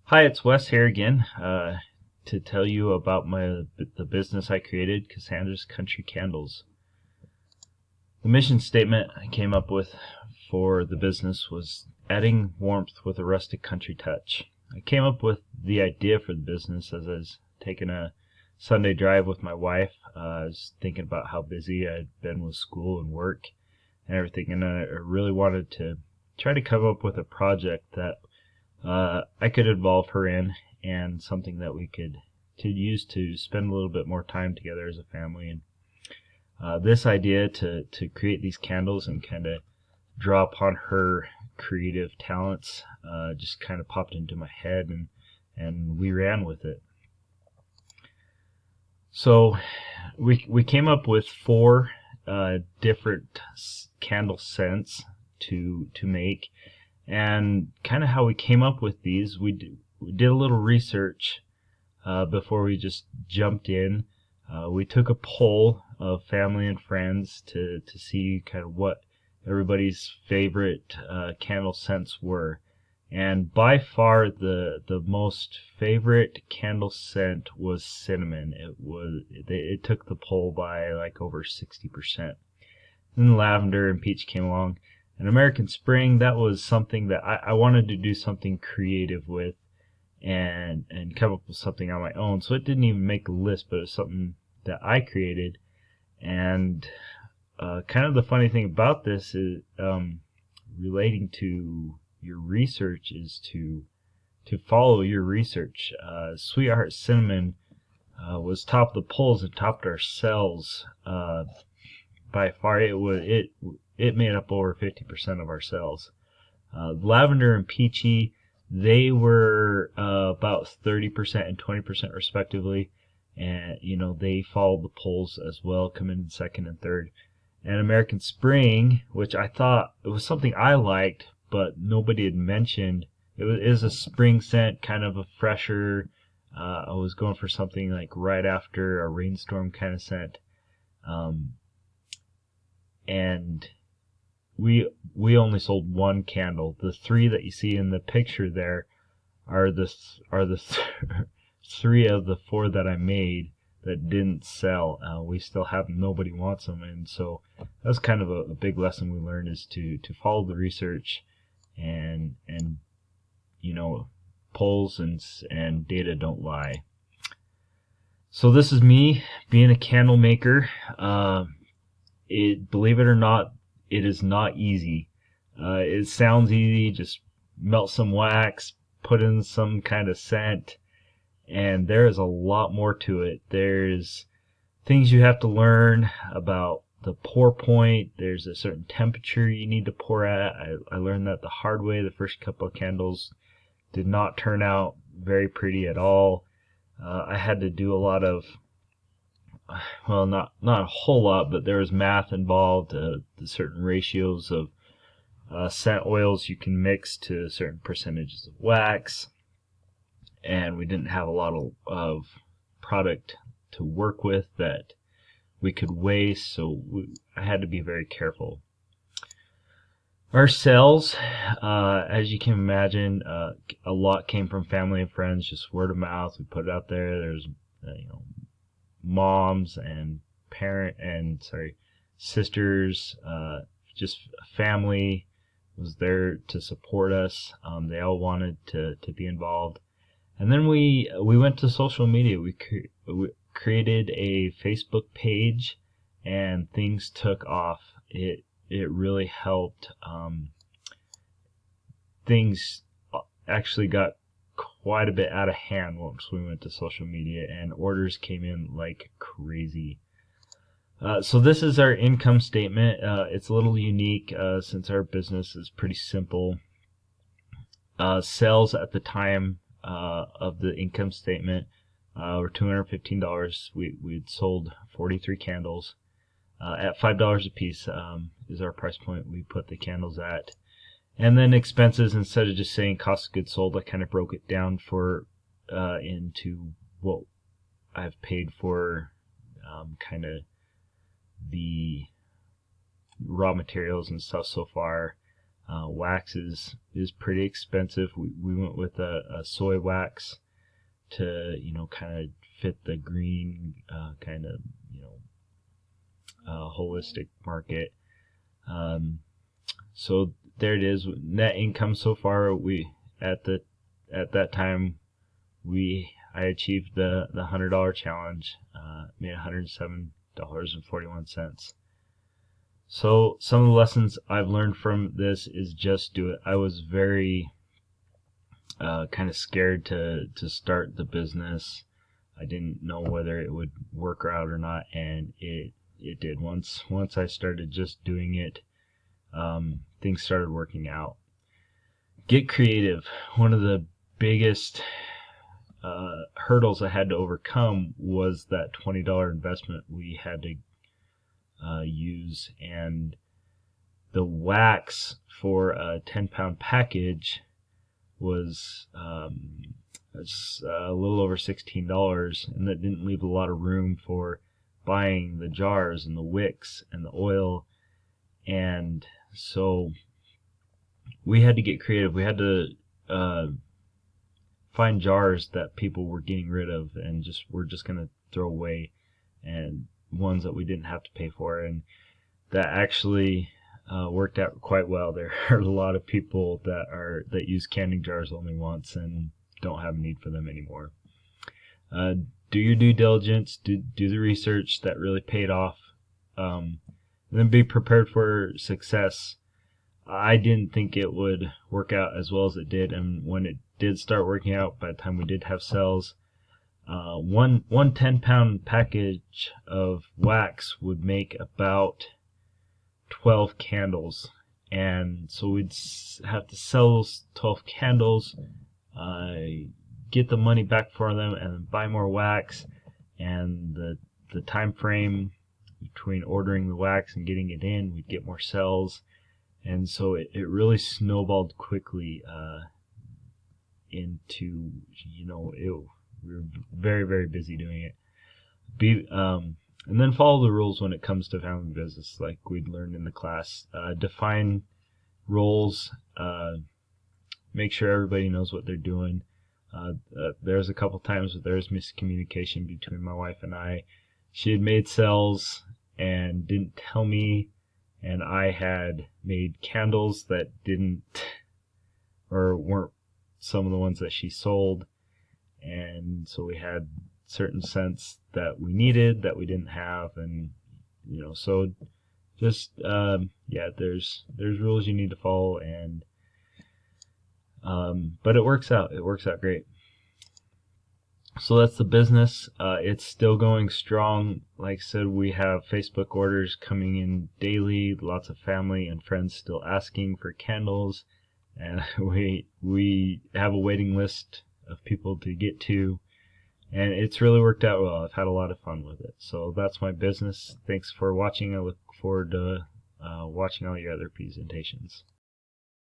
Hi, it's Wes here again to tell you about the business I created, Cassandra's Country Candles. The mission statement I came up with for the business was adding warmth with a rustic country touch. I came up with the idea for the business as I was taking a Sunday drive with my wife. I was thinking about how busy I'd been with school and work and everything, and I really wanted to try to come up with a project that I could involve her in, and something that we could to use to spend a little bit more time together as a family. And this idea to create these candles and kind of draw upon her creative talents just kind of popped into my head, and we ran with it. So we came up with four different candle scents to make. And kind of how we came up with these, we did a little research before we just jumped in. We took a poll of family and friends to see kind of what everybody's favorite candle scents were. And by far the most favorite candle scent was cinnamon. It took the poll by like over 60%. Then lavender and peach came along. And American Spring, that was something that I wanted to do something creative with and come up with something on my own. So it didn't even make a list, but it was something that I created. And kind of the funny thing about this is relating to your research is to follow your research. Sweetheart Cinnamon was top of the polls and topped our sales by far. It made up over 50% of our sales. Lavender and peachy, they were about 30% and 20% respectively, and they followed the polls as well, coming in second and third. And American Spring, which I thought it was something I liked, but nobody had mentioned. It is a spring scent, kind of a fresher. I was going for something like right after a rainstorm kind of scent. And we only sold one candle. The three that you see in the picture there are three of the four that I made that didn't sell. We still have nobody wants them, and so that's kind of a big lesson we learned, is to follow the research, and polls and data don't lie. So this is me being a candle maker. Believe it or not, it is not easy. It sounds easy, just melt some wax, put in some kind of scent, and there is a lot more to it. There's things you have to learn about the pour point. There's a certain temperature you need to pour at. I learned that the hard way. The first couple of candles did not turn out very pretty at all. I had to do a lot of, well, not a whole lot, but there was math involved, the certain ratios of scent oils you can mix to certain percentages of wax, and we didn't have a lot of product to work with that we could waste, so I had to be very careful. Our sales, as you can imagine, a lot came from family and friends, just word of mouth. We put it out there. There's moms and sisters, just family was there to support us. They all wanted to be involved. And then we went to social media. We created a Facebook page, and things took off. It really helped. Things actually got quite a bit out of hand once we went to social media, and orders came in like crazy. So this is our income statement. It's a little unique since our business is pretty simple. Sales at the time of the income statement were $215. We'd sold 43 candles at $5 a piece is our price point we put the candles at. And then expenses, instead of just saying cost of goods sold, I kind of broke it down into what I've paid for kind of the raw materials and stuff so far. Wax is pretty expensive. We went with a soy wax to, kind of fit the green kind of, holistic market. So there it is. Net income so far, at that time I achieved the $100 challenge, made $107.41. So some of the lessons I've learned from this is just do it. I was very kind of scared to start the business. I didn't know whether it would work out or not, and it did. Once I started just doing it, things started working out. Get creative. One of the biggest hurdles I had to overcome was that $20 investment we had to use, and the wax for a 10-pound package was a little over $16, and that didn't leave a lot of room for buying the jars and the wicks and the oil. And so we had to get creative. We had to find jars that people were getting rid of and we're just going to throw away, and ones that we didn't have to pay for. And that actually worked out quite well. There are a lot of people that use canning jars only once and don't have a need for them anymore. Do your due diligence, do the research. That really paid off. Then be prepared for success. I didn't think it would work out as well as it did, and when it did start working out, by the time we did have sales, one 10-pound package of wax would make about 12 candles, and so we'd have to sell those 12 candles, get the money back for them, and buy more wax. And the time frame between ordering the wax and getting it in, we'd get more sales. And so it really snowballed quickly into, we were very, very busy doing it. And then follow the rules when it comes to family business, like we'd learned in the class. Define roles. Make sure everybody knows what they're doing. There's a couple times where there was miscommunication between my wife and I. She had made sales and didn't tell me, and I had made candles that didn't or weren't some of the ones that she sold, and so we had certain scents that we needed that we didn't have. And so just there's rules you need to follow, and but it works out great. So that's the business. It's still going strong. Like I said, we have Facebook orders coming in daily. Lots of family and friends still asking for candles, and we have a waiting list of people to get to, and it's really worked out well. I've had a lot of fun with it. So that's my business. Thanks for watching. I look forward to watching all your other presentations.